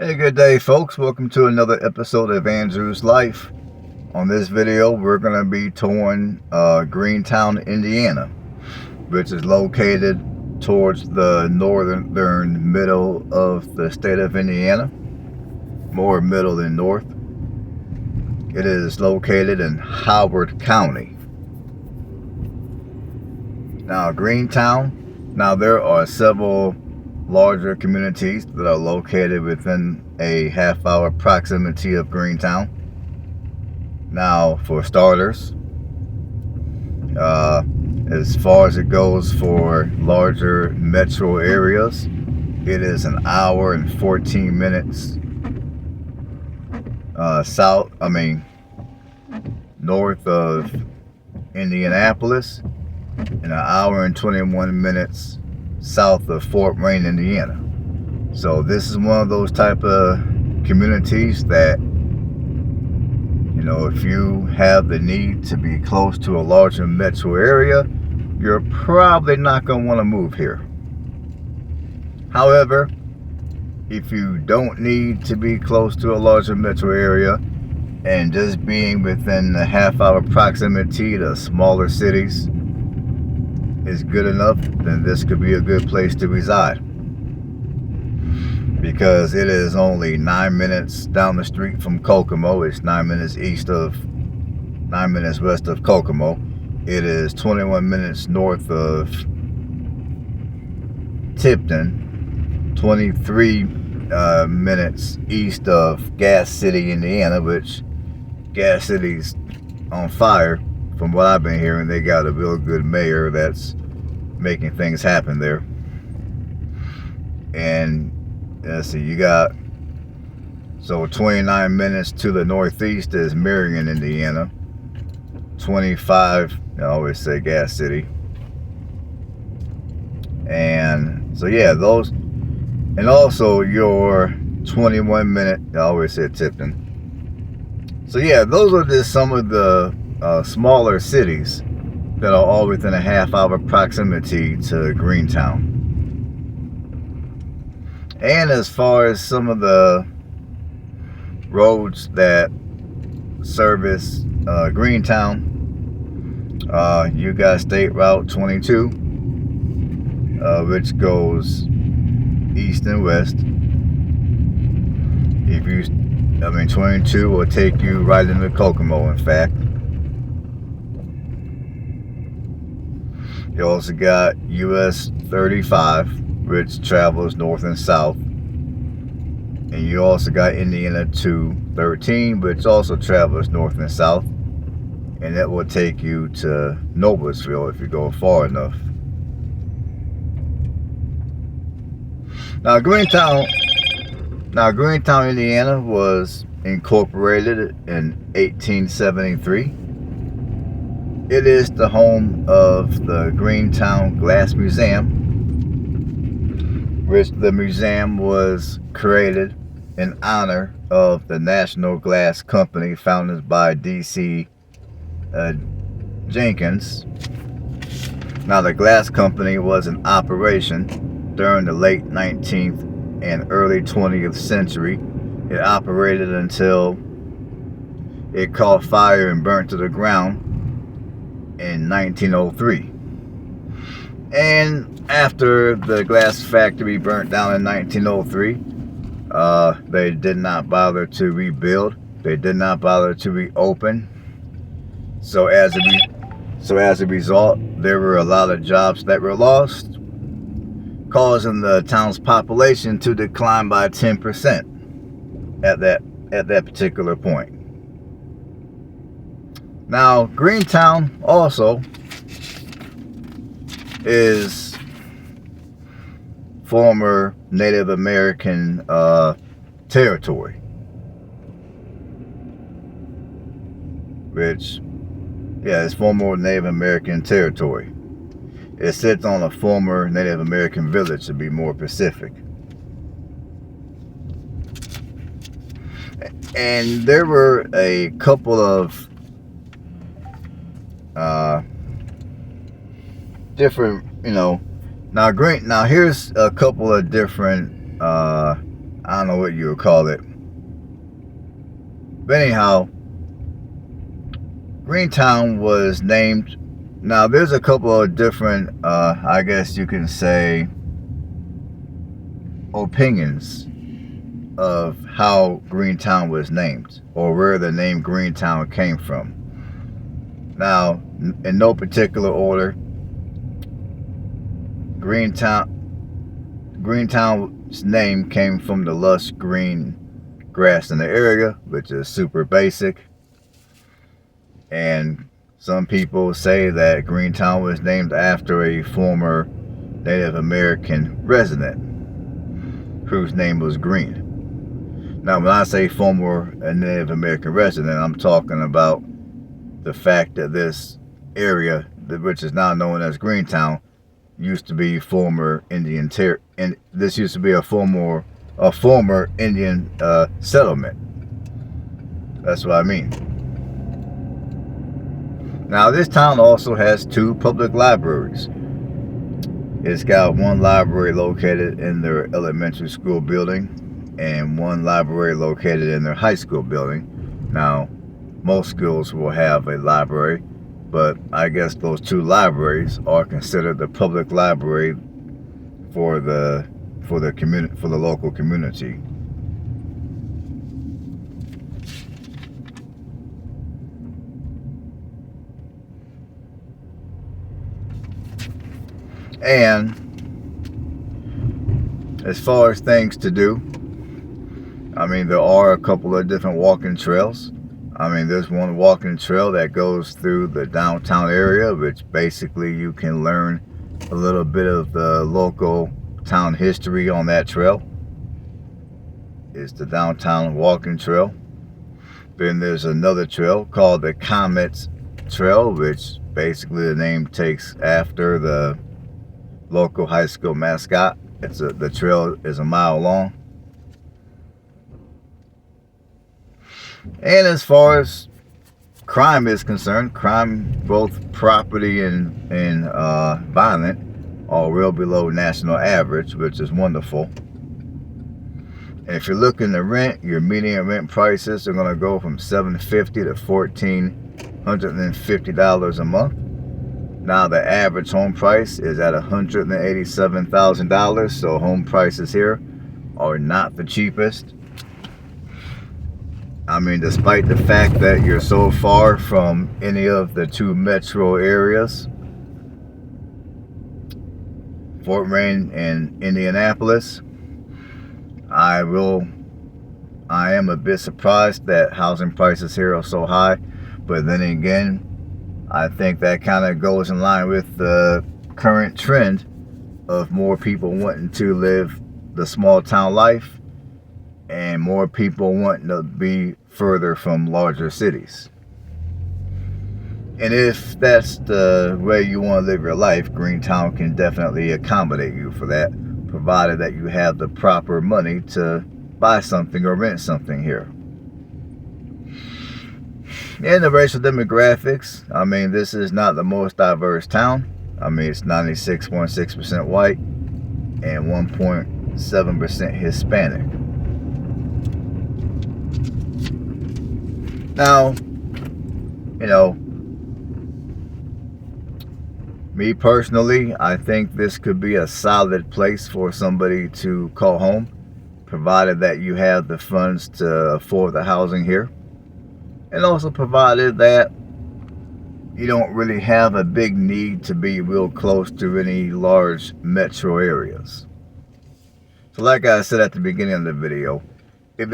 Hey, good day, folks. Welcome to another episode of Andrew's Life. On this video, we're going to be touring Greentown, Indiana, which is located towards the northern middle of the state of Indiana, more middle than north. It is located in Howard County. Now, Greentown, there are several larger communities that are located within a half-hour proximity of Greentown. Now, for starters, as far as it goes for larger metro areas, it is an hour and 14 minutes north of Indianapolis, and an hour and 21 minutes south of Fort Wayne, Indiana. So this is one of those type of communities that, you know, if you have the need to be close to a larger metro area, you're probably not going to want to move here. However, if you don't need to be close to a larger metro area and just being within a half-hour proximity to smaller cities is good enough, then this could be a good place to reside, because it is only 9 minutes down the street from Kokomo. It's 9 minutes west of Kokomo. It is 21 minutes north of Tipton, 23 minutes east of Gas City, Indiana, which Gas City's on fire. From what I've been hearing, they got a real good mayor that's making things happen there. And let's see, you got, so 29 minutes to the northeast is Marion, Indiana. 25, I always say Gas City. And so yeah, those, and also your 21 minute, I always say Tipton. So yeah, those are just some of the smaller cities that are all within a half-hour proximity to Greentown. And as far as some of the roads that service Greentown, you got State Route 22, which goes east and west. 22 will take you right into Kokomo, in fact. You also got US 35, which travels north and south. And you also got Indiana 213, which also travels north and south. And that will take you to Noblesville if you go far enough. Now, Greentown, Indiana was incorporated in 1873. It is the home of the Greentown Glass Museum, which the museum was created in honor of the National Glass Company founded by D.C. Jenkins. Now, the glass company was in operation during the late 19th and early 20th century. It operated until it caught fire and burnt to the ground in 1903. And after the glass factory burnt down in 1903, they did not bother to rebuild. They did not bother to reopen. So as a result, there were a lot of jobs that were lost, causing the town's population to decline by 10% at that particular point. Now, Greentown also is former Native American territory, which, yeah, it's former Native American territory. It sits on a former Native American village, to be more specific. And there were a couple of different, now here's a couple of different, I don't know what you would call it. But anyhow, Greentown was named. Now there's a couple of different, I guess you can say, opinions of how Greentown was named, or where the name Greentown came from. Now, in no particular order, Greentown's name came from the lush green grass in the area, which is super basic. And some people say that Greentown was named after a former Native American resident whose name was Green. Now, when I say former Native American resident, I'm talking about the fact that this area, which is now known as Greentown, used to be former Indian and this used to be a former Indian settlement. That's what I mean. Now, this town also has 2 public libraries. It's got one library located in their elementary school building and one library located in their high school building. Now, most schools will have a library, but I guess those 2 libraries are considered the public library for the local community. And as far as things to do, I mean, there are a couple of different walking trails. I mean, there's one walking trail that goes through the downtown area, which basically you can learn a little bit of the local town history on that trail. It's the downtown walking trail. Then there's another trail called the Comets Trail, which basically the name takes after the local high school mascot. The trail is a mile long. And as far as crime is concerned, crime, both property and violent, are well below national average, which is wonderful. And if you're looking to rent, your median rent prices are going to go from $750 to $1,450 a month. Now the average home price is at $187,000, so home prices here are not the cheapest. I mean, despite the fact that you're so far from any of the 2 metro areas, Fort Wayne and Indianapolis, I am a bit surprised that housing prices here are so high, but then again, I think that kind of goes in line with the current trend of more people wanting to live the small town life and more people wanting to be further from larger cities. And if that's the way you want to live your life, Greentown can definitely accommodate you for that, provided that you have the proper money to buy something or rent something here. And the racial demographics, I mean, this is not the most diverse town. I mean, it's 96.6% white and 1.7% Hispanic. Now, you know, me personally, I think this could be a solid place for somebody to call home, provided that you have the funds to afford the housing here. And also provided that you don't really have a big need to be real close to any large metro areas. So like I said at the beginning of the video, if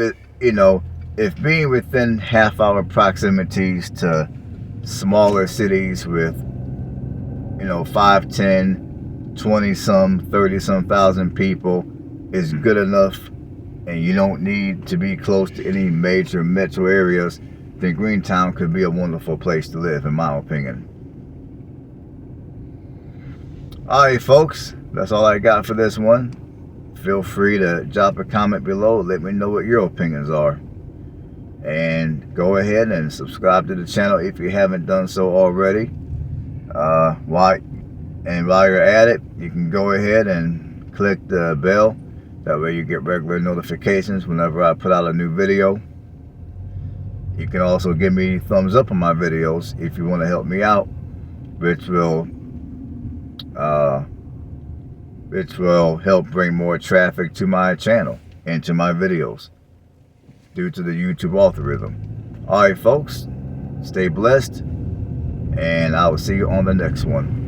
being within half-hour proximities to smaller cities with 5, 10, 20-some, 30-some thousand people is good enough, and you don't need to be close to any major metro areas, then Greentown could be a wonderful place to live, in my opinion. Alright folks, that's all I got for this one. Feel free to drop a comment below, let me know what your opinions are. And go ahead and subscribe to the channel if you haven't done so already. While you're at it, you can go ahead and click the bell That way you get regular notifications whenever I put out a new video. You can also give me thumbs up on my videos if you want to help me out, which will help bring more traffic to my channel and to my videos due to the YouTube algorithm. Alright folks, stay blessed, and I will see you on the next one.